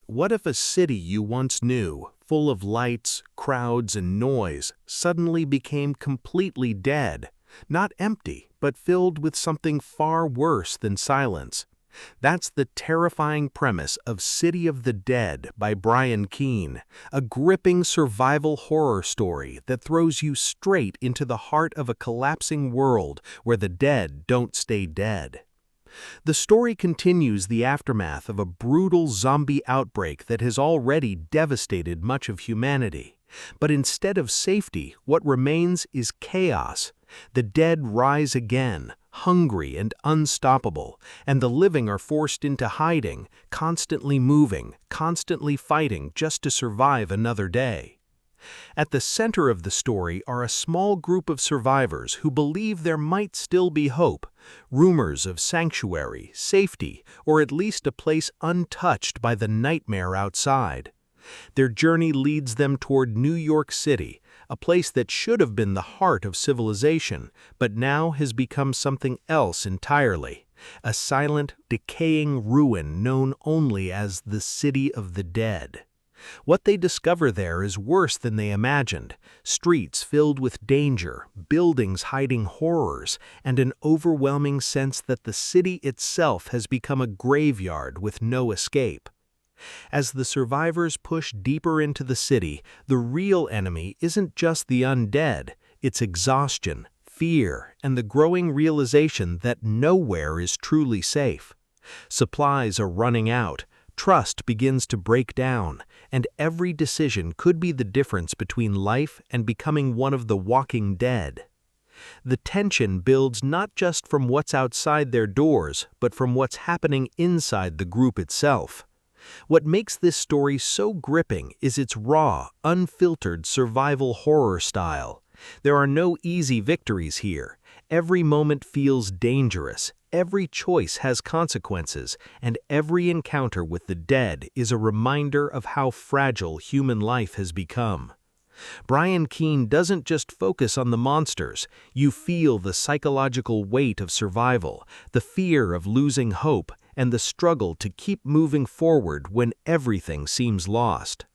What if a city you once knew, full of lights, crowds, and noise, suddenly became completely dead? Not empty, but filled with something far worse than silence. That's the terrifying premise of City of the Dead by Brian Keene, a gripping survival horror story that throws you straight into the heart of a collapsing world where the dead don't stay dead. The story continues the aftermath of a brutal zombie outbreak that has already devastated much of humanity. But instead of safety, what remains is chaos. The dead rise again, hungry and unstoppable, and the living are forced into hiding, constantly moving, constantly fighting just to survive another day. At the center of the story are a small group of survivors who believe there might still be hope, rumors of sanctuary, safety, or at least a place untouched by the nightmare outside. Their journey leads them toward New York City, a place that should have been the heart of civilization, but now has become something else entirely, a silent, decaying ruin known only as the City of the Dead. What they discover there is worse than they imagined: streets filled with danger, buildings hiding horrors, and an overwhelming sense that the city itself has become a graveyard with no escape. As the survivors push deeper into the city, the real enemy isn't just the undead, it's exhaustion, fear, and the growing realization that nowhere is truly safe. Supplies are running out, trust begins to break down, and every decision could be the difference between life and becoming one of the walking dead. The tension builds not just from what's outside their doors, but from what's happening inside the group itself. What makes this story so gripping is its raw, unfiltered survival horror style. There are no easy victories here. Every moment feels dangerous, every choice has consequences, and every encounter with the dead is a reminder of how fragile human life has become. Brian Keene doesn't just focus on the monsters. You feel the psychological weight of survival, the fear of losing hope, and the struggle to keep moving forward when everything seems lost.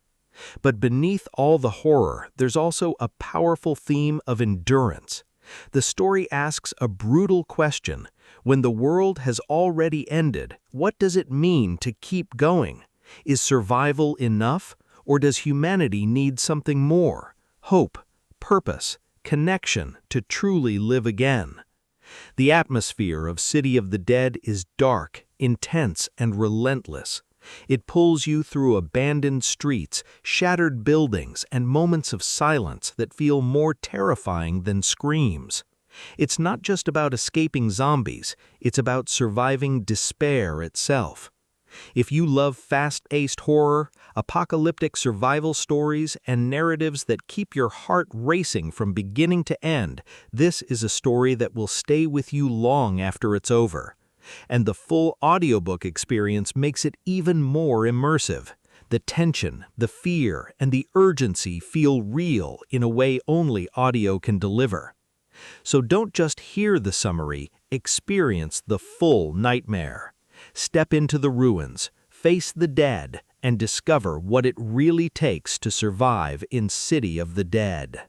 But beneath all the horror, there's also a powerful theme of endurance. The story asks a brutal question: when the world has already ended, what does it mean to keep going? Is survival enough, or does humanity need something more? Hope, purpose, connection to truly live again. The atmosphere of City of the Dead is dark, intense, and relentless. It pulls you through abandoned streets, shattered buildings, and moments of silence that feel more terrifying than screams. It's not just about escaping zombies, it's about surviving despair itself. If you love fast-paced horror, apocalyptic survival stories, and narratives that keep your heart racing from beginning to end, this is a story that will stay with you long after it's over. And the full audiobook experience makes it even more immersive. The tension, the fear, and the urgency feel real in a way only audio can deliver. So don't just hear the summary, experience the full nightmare. Step into the ruins, face the dead, and discover what it really takes to survive in City of the Dead.